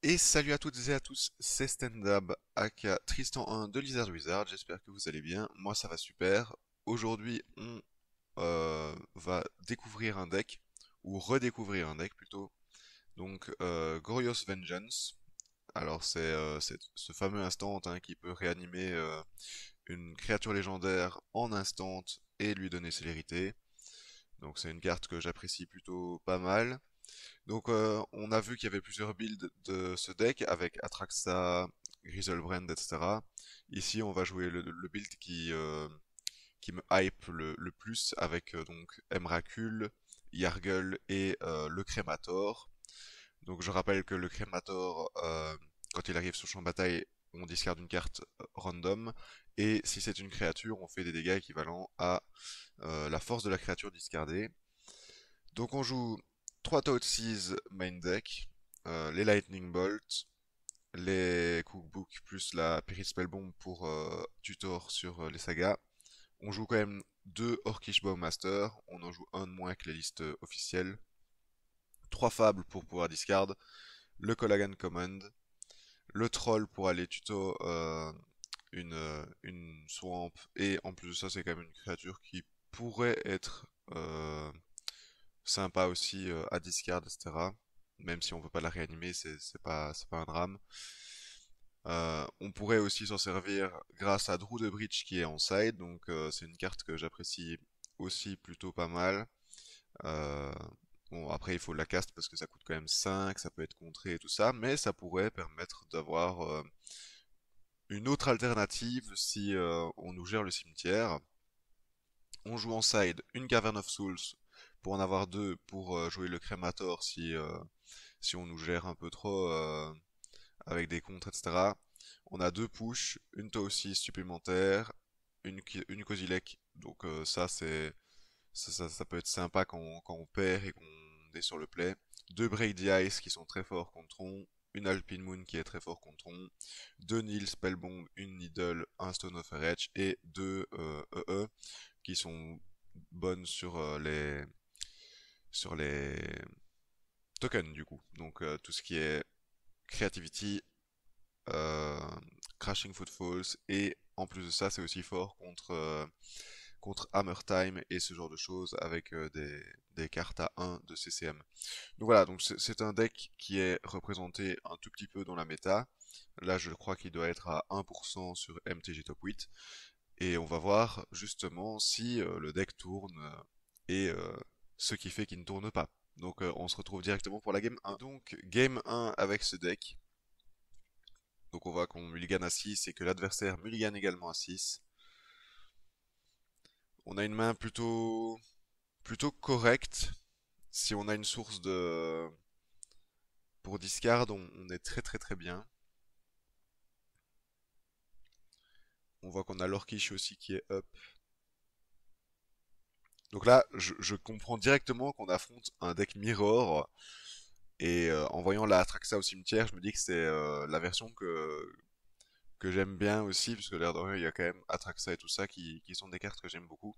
Et salut à toutes et à tous, c'est Stendhab, aka Tristan 1 de Lizard Wizard, j'espère que vous allez bien, moi ça va super. Aujourd'hui on va découvrir un deck, ou redécouvrir un deck plutôt, donc Goryo's Vengeance. Alors c'est ce fameux instant hein, qui peut réanimer une créature légendaire en instant et lui donner célérité. Donc c'est une carte que j'apprécie plutôt pas mal. Donc on a vu qu'il y avait plusieurs builds de ce deck avec Atraxa, Griselbrand, etc. Ici on va jouer le build qui me hype le plus avec donc Emrakul, Yargle et le Crémator. Donc je rappelle que le Crémator, quand il arrive sur champ de bataille, on discarde une carte random et si c'est une créature, on fait des dégâts équivalents à la force de la créature discardée. Donc on joue 3 Thoughtseize main deck, les Lightning Bolt, les Cookbook plus la Pyrrhic Spellbomb pour tutor sur les sagas. On joue quand même 2 Orcish Bowmaster, on en joue un de moins que les listes officielles. 3 Fables pour pouvoir discard, le Collagen Command, le Troll pour aller tuto une Swamp, et en plus de ça c'est quand même une créature qui pourrait être sympa aussi à discard, etc. Même si on peut pas la réanimer, c'est pas un drame. On pourrait aussi s'en servir grâce à Drew de Bridge qui est en side, donc c'est une carte que j'apprécie aussi plutôt pas mal. Euh, bon, après il faut la cast parce que ça coûte quand même 5, ça peut être contré et tout ça, mais ça pourrait permettre d'avoir une autre alternative si on nous gère le cimetière. On joue en side une Cavern of Souls pour en avoir deux pour jouer le Crémator si on nous gère un peu trop avec des contres, etc. On a deux push, une Taucis supplémentaire, une Kozilek. Donc ça peut être sympa quand on perd et qu'on est sur le play. Deux Break the Ice qui sont très forts contre Tron. Une Alpine Moon qui est très fort contre Tron. Deux Nil Spellbomb, une Needle, un Stone of Edge et deux qui sont bonnes sur les tokens du coup. Donc tout ce qui est Creativity, euh, Crashing Footfalls, et en plus de ça c'est aussi fort contre Hammer Time et ce genre de choses avec des cartes à 1 de CCM. Donc voilà, donc c'est un deck qui est représenté un tout petit peu dans la méta. Là je crois qu'il doit être à 1% sur MTG Top 8. Et on va voir justement si le deck tourne et ce qui fait qu'il ne tourne pas. Donc on se retrouve directement pour la game 1. Donc game 1 avec ce deck. Donc on voit qu'on mulligan à 6 et que l'adversaire mulligan également à 6. On a une main plutôt correcte. Si on a une source de pour discard, on est très très très bien. On voit qu'on a l'Orcish aussi qui est up. Donc là, je comprends directement qu'on affronte un deck Mirror. Et en voyant la Atraxa au cimetière, je me dis que c'est la version que j'aime bien aussi, parce que l'air de rien, il y a quand même Atraxa et tout ça qui sont des cartes que j'aime beaucoup.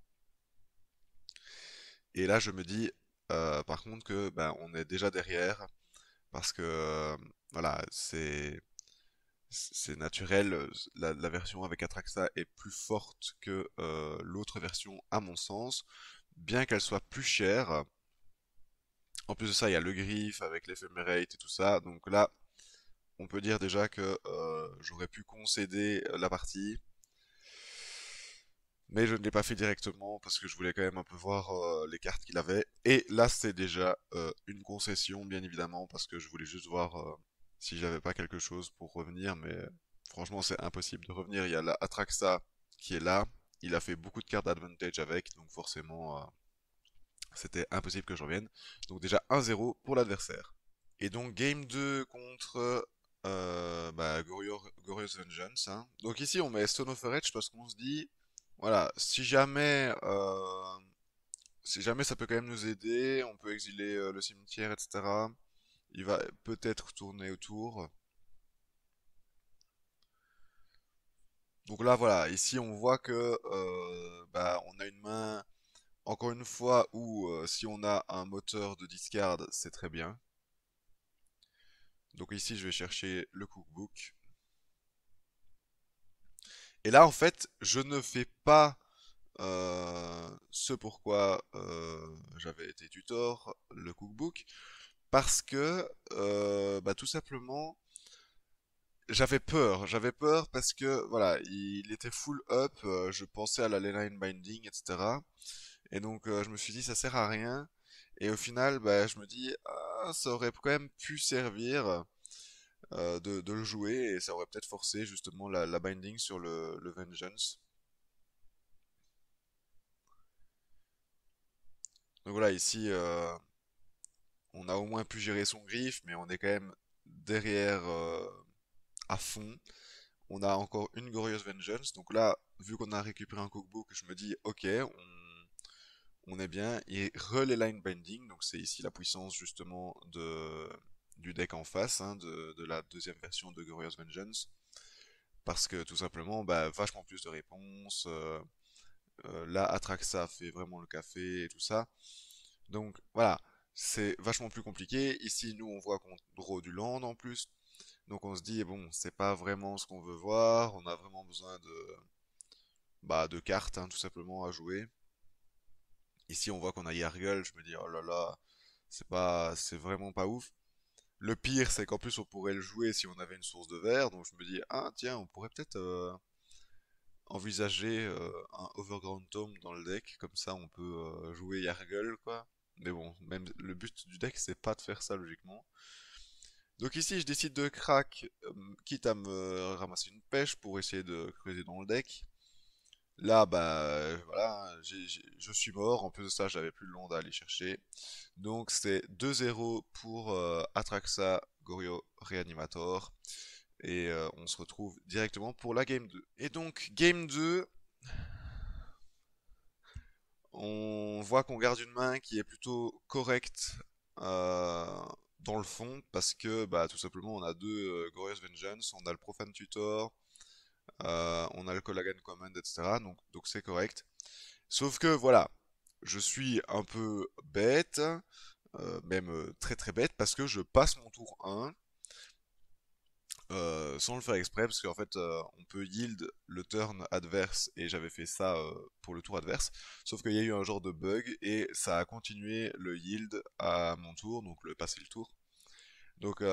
Et là, je me dis, par contre, que ben, on est déjà derrière, parce que voilà, c'est naturel. La version avec Atraxa est plus forte que l'autre version, à mon sens, bien qu'elle soit plus chère. En plus de ça, il y a le griffe avec l'éphémérate et tout ça. Donc là, on peut dire déjà que j'aurais pu concéder la partie, mais je ne l'ai pas fait directement parce que je voulais quand même un peu voir les cartes qu'il avait. Et là, c'est déjà une concession, bien évidemment, parce que je voulais juste voir si j'avais pas quelque chose pour revenir, mais franchement, c'est impossible de revenir. Il y a la Atraxa qui est là. Il a fait beaucoup de cartes d'advantage avec, donc forcément, c'était impossible que je revienne. Donc déjà 1-0 pour l'adversaire. Et donc game 2 contre Goryo's Vengeance, hein. Donc ici on met Stone of Edge parce qu'on se dit, voilà, si jamais ça peut quand même nous aider, on peut exiler le cimetière, etc. Il va peut-être tourner autour. Donc là voilà, ici on voit que on a une main, encore une fois, où si on a un moteur de discard, c'est très bien. Donc ici, je vais chercher le cookbook. Et là, en fait, je ne fais pas ce pourquoi j'avais été tutor, le cookbook, parce que bah, tout simplement, j'avais peur parce que voilà, il était full up, je pensais à la line binding, etc. Et donc je me suis dit ça sert à rien. Et au final, bah, je me dis ah, ça aurait quand même pu servir de le jouer et ça aurait peut-être forcé justement la binding sur le Vengeance. Donc voilà, ici on a au moins pu gérer son griffe, mais on est quand même derrière à fond. On a encore une Glorious Vengeance. Donc là, vu qu'on a récupéré un cookbook, je me dis, ok, on est bien. Et relay line binding, donc c'est ici la puissance justement du deck en face, hein, de la deuxième version de Glorious Vengeance. Parce que tout simplement, bah, vachement plus de réponses. Là, Atraxa fait vraiment le café et tout ça. Donc voilà, c'est vachement plus compliqué. Ici, nous, on voit qu'on draw du land en plus. Donc on se dit, bon, c'est pas vraiment ce qu'on veut voir. On a vraiment besoin de cartes, hein, tout simplement, à jouer. Ici, on voit qu'on a Yargle. Je me dis, oh là là, c'est vraiment pas ouf. Le pire, c'est qu'en plus, on pourrait le jouer si on avait une source de verre. Donc je me dis, ah tiens, on pourrait peut-être envisager un Overground Tome dans le deck. Comme ça, on peut jouer Yargle, quoi. Mais bon, même le but du deck, c'est pas de faire ça logiquement. Donc ici, je décide de crack, quitte à me ramasser une pêche pour essayer de creuser dans le deck. Là, bah voilà, je suis mort. En plus de ça, j'avais plus le long à aller chercher. Donc c'est 2-0 pour Atraxa Gorio Reanimator. Et on se retrouve directement pour la game 2. Et donc, game 2, on voit qu'on garde une main qui est plutôt correcte euh, dans le fond, parce que bah, tout simplement on a deux Glorious Vengeance, on a le Profane Tutor, on a le Collagen Command, etc. Donc c'est correct. Sauf que voilà, je suis un peu bête, même très très bête, parce que je passe mon tour 1 sans le faire exprès, parce qu'en fait, on peut yield le turn adverse, et j'avais fait ça pour le tour adverse, sauf qu'il y a eu un genre de bug, et ça a continué le yield à mon tour, donc le passer le tour. Donc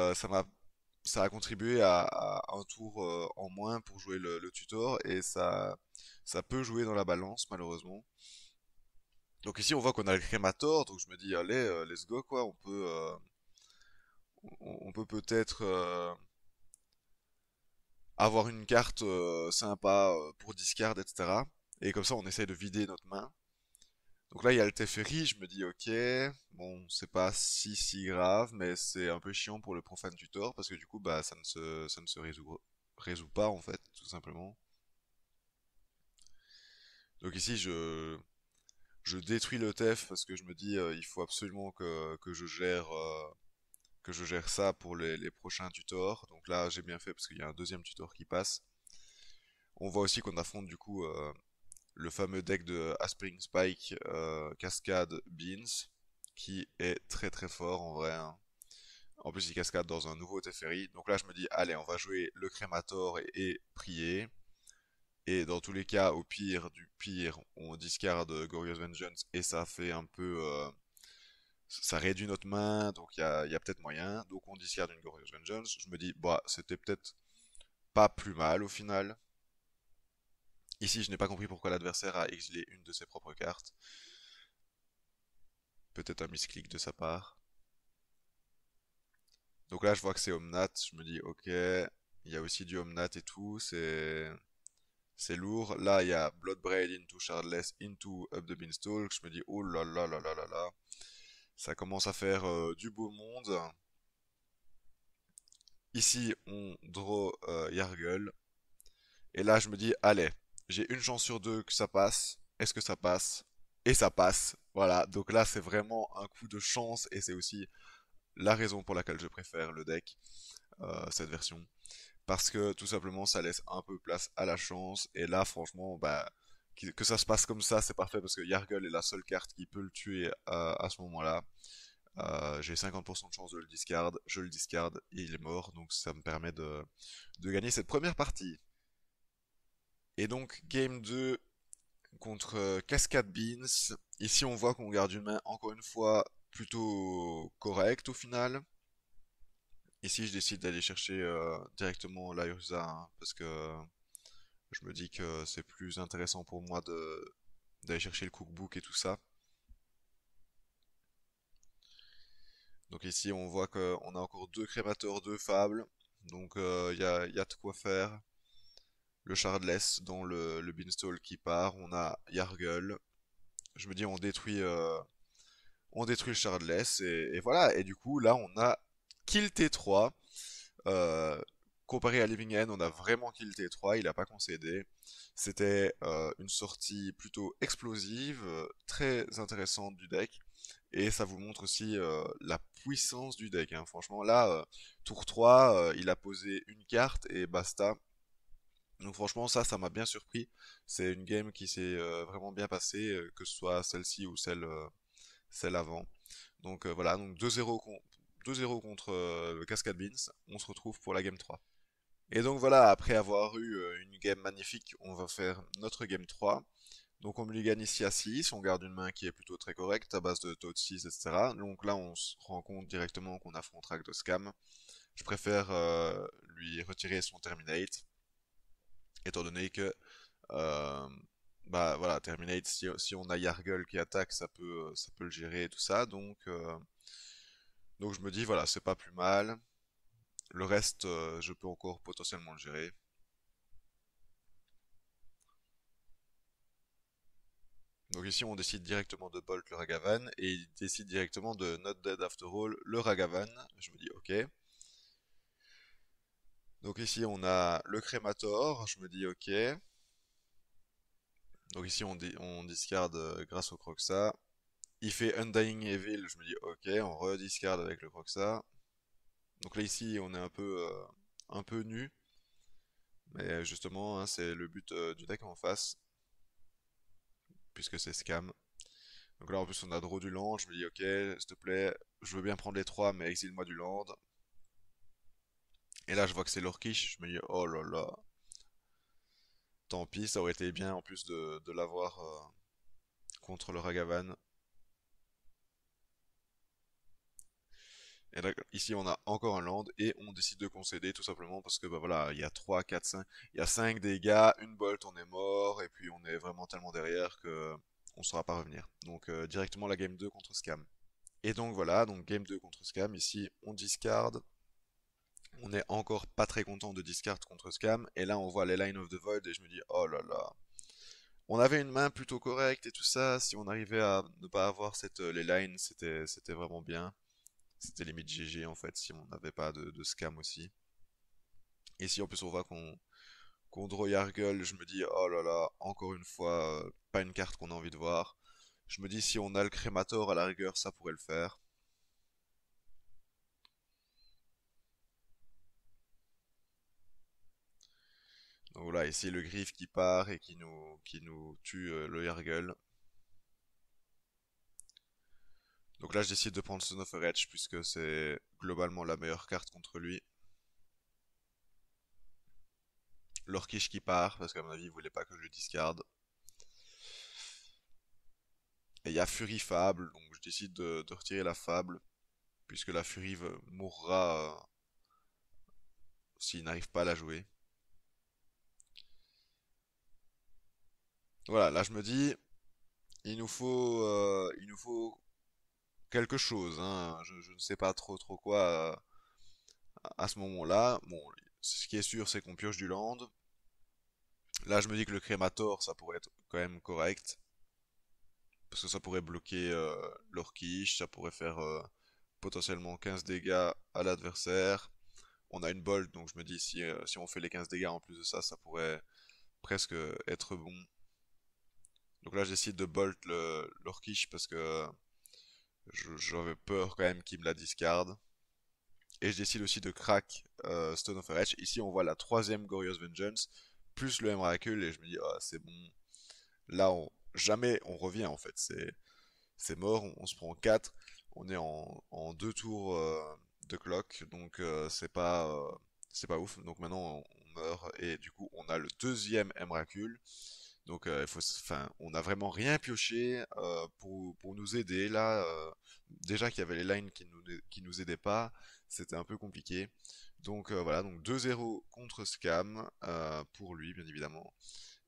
ça a contribué à un tour en moins pour jouer le tutor, et ça peut jouer dans la balance, malheureusement. Donc ici, on voit qu'on a le crémator, donc je me dis, allez, let's go, quoi, on peut peut-être avoir une carte sympa pour discard, etc. Et comme ça, on essaye de vider notre main. Donc là, il y a le Teferi, je me dis, ok, bon, c'est pas si grave, mais c'est un peu chiant pour le Profane Tutor, parce que du coup, bah, ça ne se résout pas, en fait, tout simplement. Donc ici, je détruis le Tef, parce que je me dis, il faut absolument que je gère ça pour les prochains tutors. Donc là, j'ai bien fait, parce qu'il y a un deuxième tutor qui passe. On voit aussi qu'on affronte, du coup, le fameux deck de Aspring Spike Cascade Beans, qui est très très fort en vrai, hein. En plus, il cascade dans un nouveau Teferi. Donc là, je me dis, allez, on va jouer le Crémator et prier. Et dans tous les cas, au pire du pire, on discard Glorious Vengeance et ça fait un peu. Ça réduit notre main, donc il y a peut-être moyen. Donc on discard une Glorious Vengeance. Je me dis, bah, c'était peut-être pas plus mal au final. Ici, je n'ai pas compris pourquoi l'adversaire a exilé une de ses propres cartes. Peut-être un misclick de sa part. Donc là, je vois que c'est Omnat. Je me dis, ok, il y a aussi du Omnat et tout. C'est lourd. Là, il y a Bloodbraid into Shardless into Up the Beanstalk. Je me dis, oh là là là là là là. Ça commence à faire du beau monde. Ici, on draw Yargle. Et là, je me dis, allez, j'ai une chance sur deux que ça passe. Est-ce que ça passe? Et ça passe. Voilà. Donc là, c'est vraiment un coup de chance. Et c'est aussi la raison pour laquelle je préfère le deck, cette version. Parce que tout simplement, ça laisse un peu place à la chance. Et là, franchement, bah, que ça se passe comme ça, c'est parfait. Parce que Yargle est la seule carte qui peut le tuer à ce moment-là. J'ai 50% de chance de le discard, je le discard et il est mort, donc ça me permet de gagner cette première partie. Et donc, game 2 contre Cascade Beans. Ici, on voit qu'on garde une main, encore une fois, plutôt correcte au final. Ici, je décide d'aller chercher directement la Urza, hein, parce que je me dis que c'est plus intéressant pour moi d'aller chercher le cookbook et tout ça. Donc ici, on voit qu'on a encore deux crémateurs, deux fables. Donc y a de quoi faire. Le Shardless dans le Beanstall qui part. On a Yargle. Je me dis, on détruit le Shardless. Et voilà. Et du coup, là, on a kill T3. Euh, Comparé à Living End, on a vraiment kill T3. Il n'a pas concédé. C'était une sortie plutôt explosive, très intéressante du deck. Et ça vous montre aussi la puissance du deck, hein. Franchement, là, tour 3, il a posé une carte et basta. Donc franchement, ça m'a bien surpris. C'est une game qui s'est vraiment bien passée, que ce soit celle-ci ou celle avant. Donc voilà, donc 2-0 contre le Cascade Beans. On se retrouve pour la game 3. Et donc voilà, après avoir eu une game magnifique, on va faire notre game 3. Donc on mulligan ici à 6, on garde une main qui est plutôt très correcte à base de taux de 6, etc. Donc là on se rend compte directement qu'on affronte Rack de Scam. Je préfère lui retirer son Terminate, étant donné que euh, bah voilà, Terminate, si on a Yargle qui attaque, ça peut le gérer et tout ça. Donc je me dis voilà, c'est pas plus mal. Le reste, je peux encore potentiellement le gérer. Donc ici on décide directement de Bolt le Ragavan et il décide directement de Not Dead After All le Ragavan. Je me dis ok. Donc ici on a le Crémator, je me dis ok. Donc ici on discard grâce au Croxa. Il fait Undying Evil, je me dis ok, on rediscard avec le Croxa. Donc là ici on est un peu nu. Mais justement hein, c'est le but du deck en face. Puisque c'est scam. Donc là en plus on a draw du land, je me dis ok, s'il te plaît, je veux bien prendre les trois mais exile-moi du land. Et là je vois que c'est l'Orkish, je me dis oh là là, tant pis, ça aurait été bien en plus de l'avoir contre le Ragavan. Et là, ici on a encore un land et on décide de concéder tout simplement parce que bah voilà, il y a 3, 4, 5, il y a 5 dégâts, une bolt on est mort et puis on est vraiment tellement derrière que on ne saura pas revenir. Donc directement la game 2 contre Scam. Et donc voilà, donc game 2 contre Scam, ici on discard. On est encore pas très content de discard contre Scam. Et là on voit les Line of the Void et je me dis oh là là. On avait une main plutôt correcte et tout ça. Si on arrivait à ne pas avoir les lines, c'était vraiment bien. C'était limite GG en fait si on n'avait pas de scam aussi. Et si en plus on voit qu'on draw Yargle, je me dis oh là là, encore une fois, pas une carte qu'on a envie de voir. Je me dis si on a le Crémator à la rigueur, ça pourrait le faire. Donc voilà, ici le Griff qui part et qui nous tue le Yargle. Donc là je décide de prendre Son of Edge puisque c'est globalement la meilleure carte contre lui. L'Orkish qui part, parce qu'à mon avis il voulait pas que je le discarde. Et il y a Fury Fable, donc je décide de retirer la Fable, puisque la Fury mourra s'il n'arrive pas à la jouer. Voilà, là je me dis, il nous faut quelque chose, hein. Je ne sais pas trop quoi à ce moment-là. Bon, ce qui est sûr, c'est qu'on pioche du land. Là, je me dis que le Crémator, ça pourrait être quand même correct. Parce que ça pourrait bloquer l'Orkish, ça pourrait faire potentiellement 15 dégâts à l'adversaire. On a une bolt, donc je me dis si on fait les 15 dégâts en plus de ça, ça pourrait presque être bon. Donc là j'essaie de bolt l'Orkish parce que j'avais peur quand même qu'il me la discarde. Et je décide aussi de crack Stone of Edge. Ici on voit la troisième Glorious Vengeance, plus le Miracle, et je me dis ah c'est bon. Là jamais on revient en fait, c'est mort, on se prend 4. On est en deux tours de clock, donc c'est pas ouf. Donc maintenant on meurt et du coup on a le deuxième Emrakul. Donc enfin, on a vraiment rien pioché pour nous aider là. Déjà qu'il y avait les lines qui nous aidaient pas, c'était un peu compliqué. Donc voilà, donc 2-0 contre Scam pour lui bien évidemment.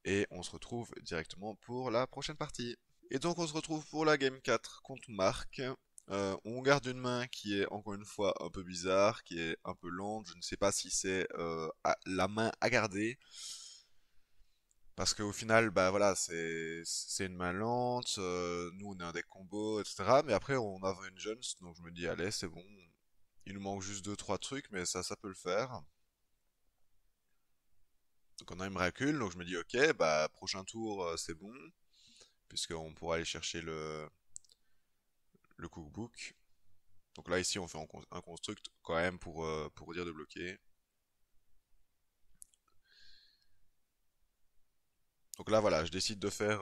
Et on se retrouve directement pour la prochaine partie. Et donc on se retrouve pour la game 4 contre Marc. On garde une main qui est encore une fois un peu bizarre, qui est un peu lente. Je ne sais pas si c'est la main à garder. Parce qu'au final, bah voilà, c'est une main lente. Nous on est un deck combo, etc. Mais après on a Vengeance, donc je me dis allez c'est bon. Il nous manque juste deux trois trucs, mais ça peut le faire. Donc on a une Miracle, donc je me dis ok, bah prochain tour c'est bon, puisqu'on pourra aller chercher le cookbook. Donc là ici on fait un construct quand même pour dire de bloquer. Donc là voilà, je décide de faire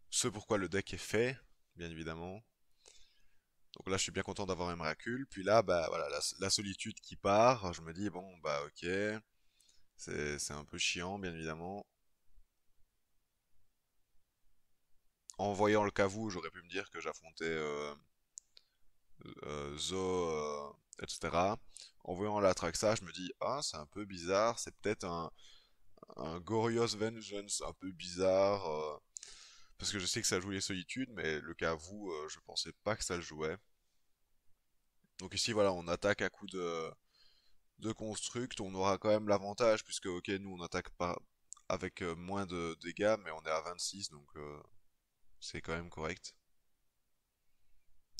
ce pourquoi le deck est fait, bien évidemment. Donc là je suis bien content d'avoir un miracle. Puis là bah voilà la solitude qui part, je me dis bon bah ok, c'est un peu chiant bien évidemment. En voyant le Cavu, j'aurais pu me dire que j'affrontais Zo, etc. En voyant l'Atraxa, je me dis ah c'est un peu bizarre, c'est peut-être un Gorios Vengeance un peu bizarre. Parce que je sais que ça joue les solitudes, mais le Cavu, je pensais pas que ça le jouait. Donc ici voilà, on attaque à coup de construct, on aura quand même l'avantage, puisque ok, nous on attaque pas avec moins de dégâts, mais on est à 26, donc c'est quand même correct.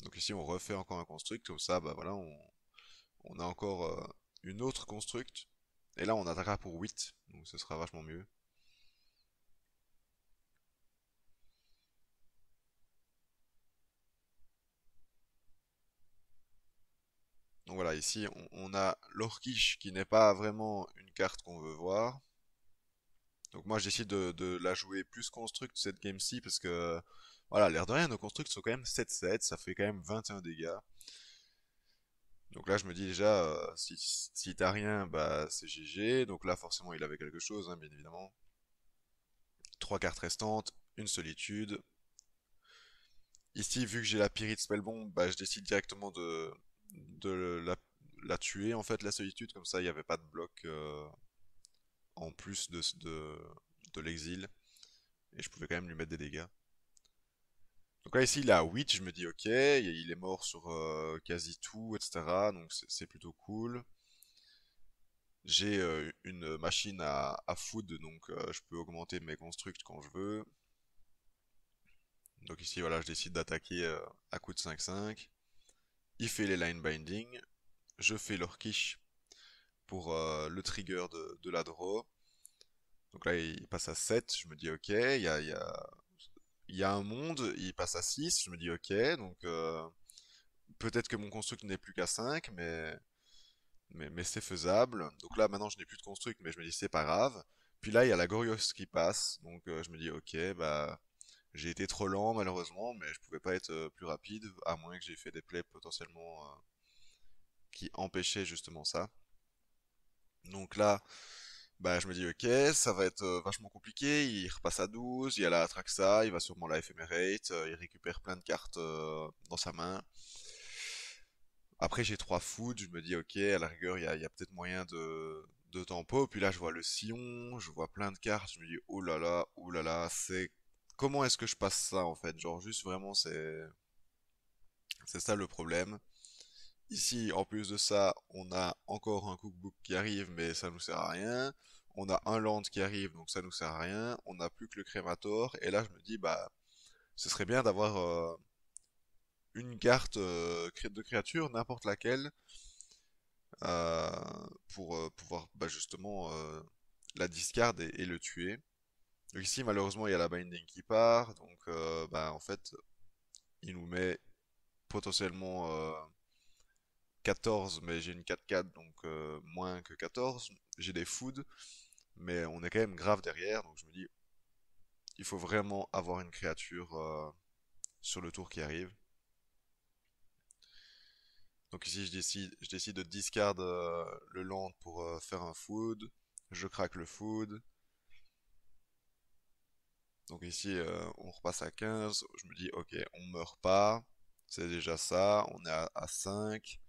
Donc ici on refait encore un construct, comme ça, bah voilà, on a encore une autre construct. Et là on attaquera pour 8, donc ce sera vachement mieux. Donc voilà, ici on a l'Orkish qui n'est pas vraiment une carte qu'on veut voir. Donc moi je décide de la jouer plus construct cette game-ci parce que voilà, l'air de rien, nos constructs sont quand même 7-7, ça fait quand même 21 dégâts. Donc là je me dis déjà, si t'as rien, bah c'est GG. Donc là forcément il avait quelque chose, hein, bien évidemment. Trois cartes restantes, une solitude. Ici vu que j'ai la Pyrite Spellbomb, bah je décide directement de la tuer en fait la solitude, comme ça il n'y avait pas de bloc en plus de l'exil. Et je pouvais quand même lui mettre des dégâts. Donc là ici il est à 8, je me dis ok, il est mort sur quasi tout, etc. Donc c'est plutôt cool. J'ai une machine à food, donc je peux augmenter mes constructs quand je veux. Donc ici voilà, je décide d'attaquer à coup de 5-5. Il fait les line binding. Je fais l'orkish pour le trigger de la draw. Donc là il passe à 7, je me dis ok, il y a un monde, il passe à 6, je me dis ok, donc peut-être que mon construct n'est plus qu'à 5, mais c'est faisable. Donc là, maintenant, je n'ai plus de construct, mais je me dis, c'est pas grave. Puis là, il y a la Gorios qui passe, donc je me dis, ok, bah, j'ai été trop lent, malheureusement, mais je pouvais pas être plus rapide, à moins que j'ai fait des plays potentiellement qui empêchaient justement ça. Donc là, bah, je me dis, ok, ça va être vachement compliqué. Il repasse à 12, il y a la Atraxa, il va sûrement la Ephemerate, il récupère plein de cartes dans sa main. Après, j'ai trois foods, je me dis, ok, à la rigueur, il y a peut-être moyen de tempo. Puis là, je vois le Sillon, je vois plein de cartes, je me dis, oh là là, c'est. Comment est-ce que je passe ça en fait? Genre, juste vraiment, c'est ça le problème. Ici, en plus de ça, on a encore un cookbook qui arrive, mais ça nous sert à rien. On a un land qui arrive, donc ça nous sert à rien. On n'a plus que le crémator. Et là, je me dis, bah, ce serait bien d'avoir une carte de créature, n'importe laquelle, pour pouvoir bah, justement la discard et le tuer. Donc ici malheureusement il y a la binding qui part, donc bah, en fait il nous met potentiellement 14, mais j'ai une 4-4 donc moins que 14. J'ai des foods, mais on est quand même grave derrière, donc je me dis il faut vraiment avoir une créature sur le tour qui arrive. Donc ici, je décide de discard le land pour faire un food. Je craque le food. Donc ici, on repasse à 15. Je me dis, ok, on meurt pas. C'est déjà ça. On est à 5.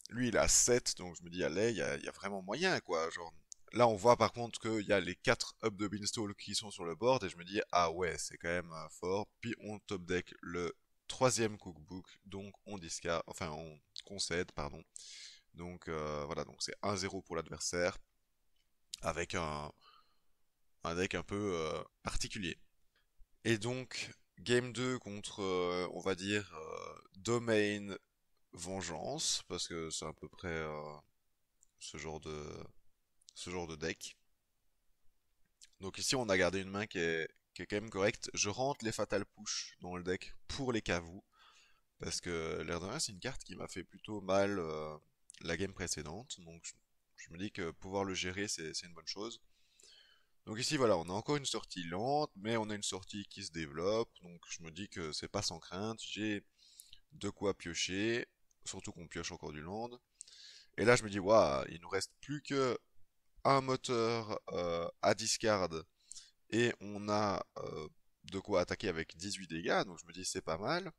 Lui, il a 7. Donc je me dis, allez, il y a vraiment moyen, quoi. Genre, là, on voit par contre qu'il y a les 4 up de Beanstalk qui sont sur le board. Et je me dis, ah ouais, c'est quand même fort. Puis on top deck le troisième cookbook. Donc on discard, enfin, on concède, pardon. Donc voilà, donc c'est 1-0 pour l'adversaire. Avec un deck un peu particulier. Et donc, game 2 contre, on va dire, Domain Vengeance, parce que c'est à peu près ce genre de, ce genre de deck. Donc ici, on a gardé une main qui est quand même correcte. Je rentre les Fatal Push dans le deck pour les Kavou, parce que l'air de rien, c'est une carte qui m'a fait plutôt mal la game précédente. Donc je me dis que pouvoir le gérer, c'est une bonne chose. Donc ici, voilà, on a encore une sortie lente, mais on a une sortie qui se développe. Donc je me dis que c'est pas sans crainte. J'ai de quoi piocher, surtout qu'on pioche encore du land. Et là, je me dis, waouh, il nous reste plus que un moteur à discard et on a de quoi attaquer avec 18 dégâts. Donc je me dis, c'est pas mal.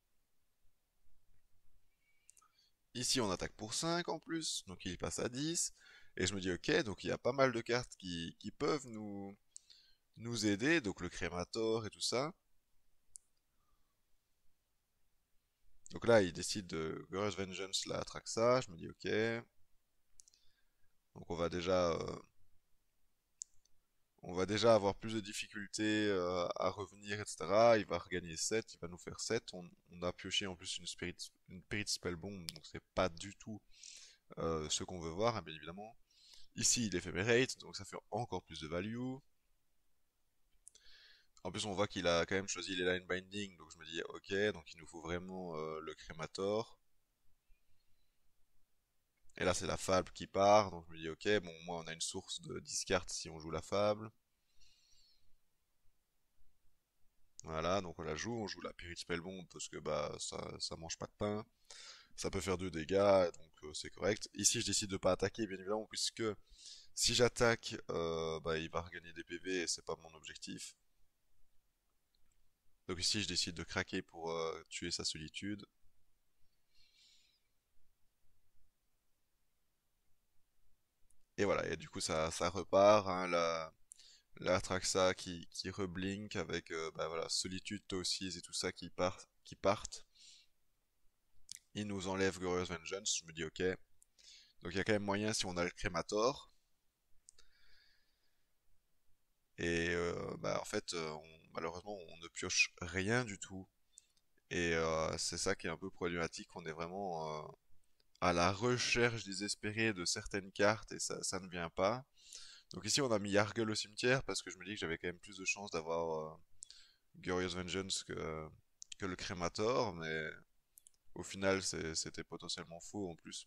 Ici, on attaque pour 5 en plus, donc il passe à 10. Et je me dis, ok, donc il y a pas mal de cartes qui peuvent nous aider, donc le crémator et tout ça. Donc là, il décide de Glorious Vengeance, là, Atraxa. Je me dis, ok. Donc on va déjà avoir plus de difficultés à revenir, etc. Il va regagner 7, il va nous faire 7. On a pioché en plus une Spirit Spell Bomb, donc c'est pas du tout ce qu'on veut voir, hein, bien évidemment. Ici, il Ephemerate, donc ça fait encore plus de value. En plus, on voit qu'il a quand même choisi les Line Binding, donc je me dis, ok, donc il nous faut vraiment le Crémator. Et là, c'est la Fable qui part, donc je me dis, ok, bon, moi, on a une source de discard si on joue la Fable. Voilà, donc on joue la Spirit Spellbomb parce que bah ça mange pas de pain. Ça peut faire 2 dégâts, donc c'est correct. Ici, je décide de pas attaquer, bien évidemment, puisque si j'attaque, bah, il va regagner des PV et c'est pas mon objectif. Donc ici, je décide de craquer pour tuer sa solitude. Et voilà, et du coup, ça repart, hein, la Traxa qui reblink avec bah, voilà, solitude, Tosis et tout ça qui partent. Il nous enlève Glorious Vengeance, je me dis ok. Donc il y a quand même moyen si on a le Crémator. Et bah, en fait, malheureusement, on ne pioche rien du tout. Et c'est ça qui est un peu problématique. On est vraiment à la recherche désespérée de certaines cartes et ça ne vient pas. Donc ici, on a mis Yargle au cimetière parce que je me dis que j'avais quand même plus de chances d'avoir Glorious Vengeance que le Crémator. Mais au final, c'était potentiellement faux en plus.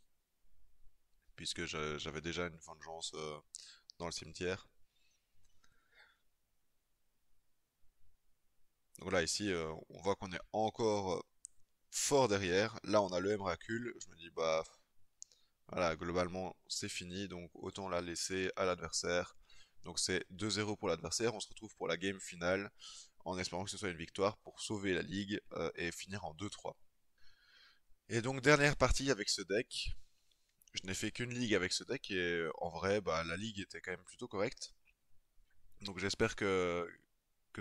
Puisque j'avais déjà une vengeance dans le cimetière. Donc là, ici, on voit qu'on est encore fort derrière. Là, on a le Emrakul. Je me dis, bah, voilà, globalement, c'est fini. Donc, autant la laisser à l'adversaire. Donc, c'est 2-0 pour l'adversaire. On se retrouve pour la game finale en espérant que ce soit une victoire pour sauver la ligue et finir en 2-3. Et donc, dernière partie avec ce deck. Je n'ai fait qu'une ligue avec ce deck et en vrai, bah, la ligue était quand même plutôt correcte. Donc, j'espère que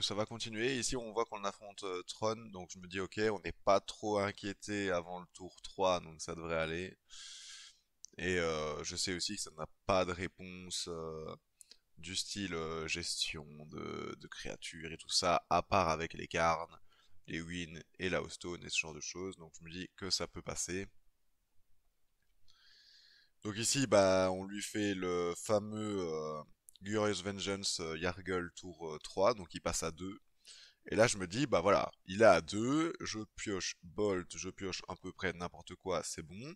ça va continuer. Ici, on voit qu'on affronte Tron, donc je me dis, ok, on n'est pas trop inquiété avant le tour 3, donc ça devrait aller. Et je sais aussi que ça n'a pas de réponse du style gestion de créatures et tout ça, à part avec les Karn, les Win et la Hearthstone et ce genre de choses. Donc je me dis que ça peut passer. Donc ici, bah, on lui fait le fameux Glorious Vengeance Yargle tour 3, donc il passe à 2. Et là, je me dis, bah voilà, il est à 2, je pioche Bolt, je pioche à peu près n'importe quoi, c'est bon.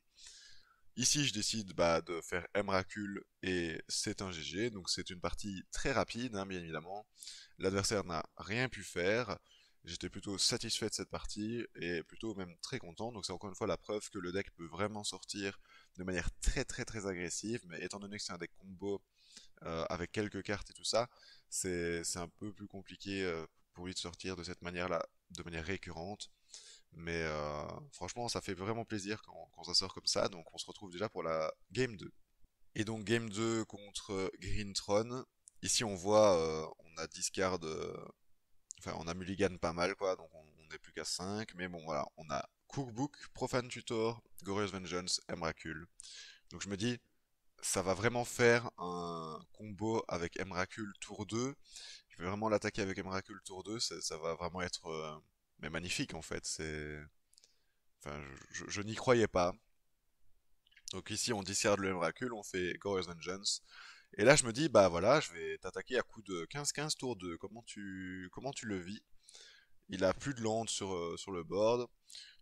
Ici, je décide bah, de faire Emrakul et c'est un GG, donc c'est une partie très rapide, hein, bien évidemment. L'adversaire n'a rien pu faire. J'étais plutôt satisfait de cette partie et plutôt même très content. Donc c'est encore une fois la preuve que le deck peut vraiment sortir de manière très agressive. Mais étant donné que c'est un deck combo avec quelques cartes et tout ça, c'est un peu plus compliqué pour lui de sortir de cette manière-là, de manière récurrente. Mais franchement, ça fait vraiment plaisir quand ça sort comme ça. Donc on se retrouve déjà pour la Game 2. Et donc Game 2 contre Greentron. Ici on voit, on a discard, enfin on a mulligan pas mal quoi, donc on n'est plus qu'à 5. Mais bon voilà, on a Cookbook, Profane Tutor, Glorious Vengeance, Emrakul. Donc je me dis, ça va vraiment faire un combo avec Emrakul tour 2. Je vais vraiment l'attaquer avec Emrakul tour 2, ça va vraiment être mais magnifique en fait. Enfin, je n'y croyais pas. Donc ici on discard le Emrakul, on fait Glorious Vengeance. Et là je me dis, bah voilà, je vais t'attaquer à coup de 15-15 tour 2. Comment tu le vis? Il a plus de land sur le board.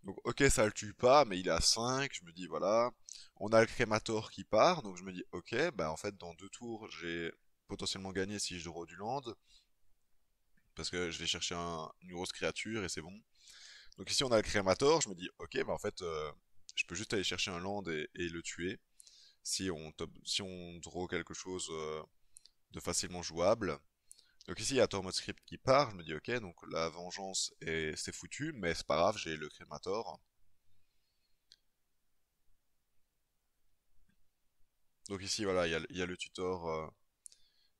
Donc ok, ça le tue pas, mais il est à 5. Je me dis, voilà. On a le Crémator qui part, donc je me dis, ok, bah en fait dans 2 tours, j'ai potentiellement gagné si je draw du land. Parce que je vais chercher une grosse créature et c'est bon. Donc ici on a le Crémator, je me dis, ok, bah en fait, je peux juste aller chercher un land et le tuer. Si on draw quelque chose de facilement jouable. Donc ici il y a Tormod Script qui part, je me dis ok, donc la vengeance c'est foutu, mais c'est pas grave, j'ai le Crémator. Donc ici voilà, il y a le tutor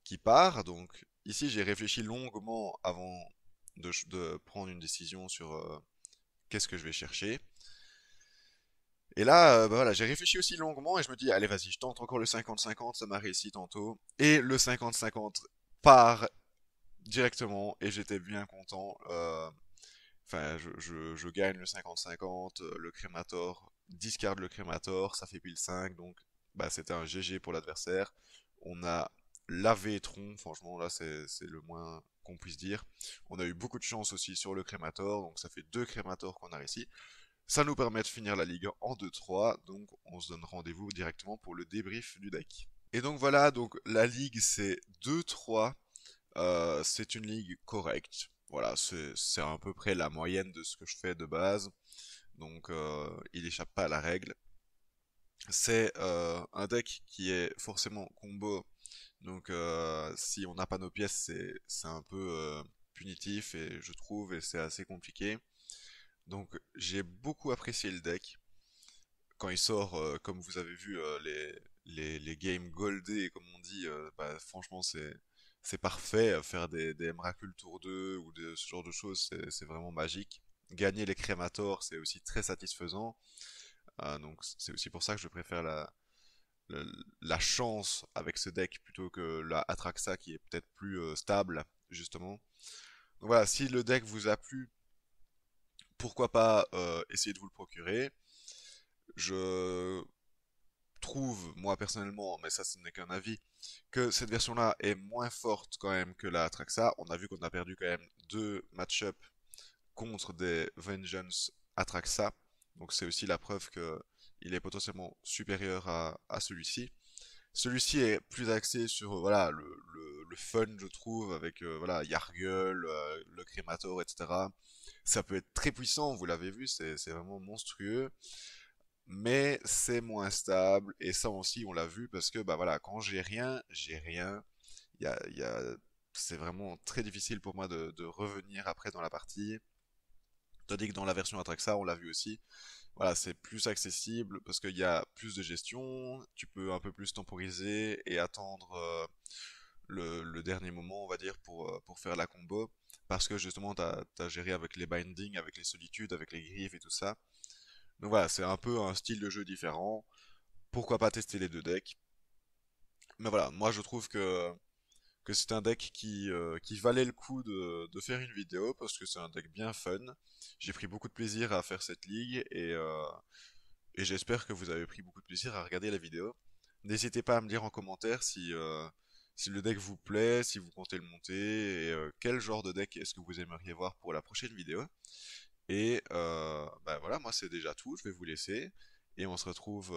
qui part, donc ici j'ai réfléchi longuement avant de prendre une décision sur qu'est-ce que je vais chercher. Et là, bah voilà, j'ai réfléchi aussi longuement et je me dis, allez vas-y, je tente encore le 50-50, ça m'a réussi tantôt. Et le 50-50 part directement et j'étais bien content. Enfin, je gagne le 50-50, le Crémator discarde le Crémator, ça fait pile 5, donc bah, c'était un GG pour l'adversaire. On a lavé Tron, franchement là c'est le moins qu'on puisse dire. On a eu beaucoup de chance aussi sur le Crémator, donc ça fait 2 Crémators qu'on a réussi. Ça nous permet de finir la ligue en 2-3, donc on se donne rendez-vous directement pour le débrief du deck. Et donc voilà, donc la ligue c'est 2-3. C'est une ligue correcte. Voilà, c'est à peu près la moyenne de ce que je fais de base. Donc il échappe pas à la règle. C'est un deck qui est forcément combo. Donc si on n'a pas nos pièces, c'est un peu punitif et je trouve et c'est assez compliqué. Donc j'ai beaucoup apprécié le deck. Quand il sort, comme vous avez vu les games goldés, comme on dit, bah, franchement c'est parfait. Faire des Emrakul tour 2 ou ce genre de choses, c'est vraiment magique. Gagner les Crémators, c'est aussi très satisfaisant. Donc c'est aussi pour ça que je préfère la, la chance avec ce deck plutôt que la Atraxa qui est peut-être plus stable, justement. Donc voilà, si le deck vous a plu, pourquoi pas essayer de vous le procurer. Je trouve, moi personnellement, mais ça ce n'est qu'un avis, que cette version-là est moins forte quand même que la Atraxa. On a vu qu'on a perdu quand même 2 match-up contre des Vengeance Atraxa. Donc c'est aussi la preuve que il est potentiellement supérieur à celui-ci. Celui-ci est plus axé sur voilà le fun je trouve avec voilà Yargle, le Crémator, etc. Ça peut être très puissant, vous l'avez vu, c'est vraiment monstrueux mais c'est moins stable et ça aussi on l'a vu parce que bah voilà quand j'ai rien il y a c'est vraiment très difficile pour moi de revenir après dans la partie tandis que dans la version Atraxa on l'a vu aussi voilà c'est plus accessible parce qu'il y a plus de gestion tu peux un peu plus temporiser et attendre le dernier moment on va dire pour faire la combo parce que justement t'as géré avec les bindings avec les solitudes avec les griffes et tout ça donc voilà c'est un peu un style de jeu différent pourquoi pas tester les 2 decks. Mais voilà, moi je trouve que c'est un deck qui valait le coup de faire une vidéo parce que c'est un deck bien fun. J'ai pris beaucoup de plaisir à faire cette ligue et j'espère que vous avez pris beaucoup de plaisir à regarder la vidéo. N'hésitez pas à me dire en commentaire si le deck vous plaît, si vous comptez le monter et quel genre de deck est-ce que vous aimeriez voir pour la prochaine vidéo. Et bah voilà, moi c'est déjà tout, je vais vous laisser et on se retrouve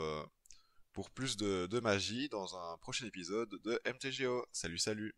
pour plus de magie dans un prochain épisode de MTGO. Salut salut!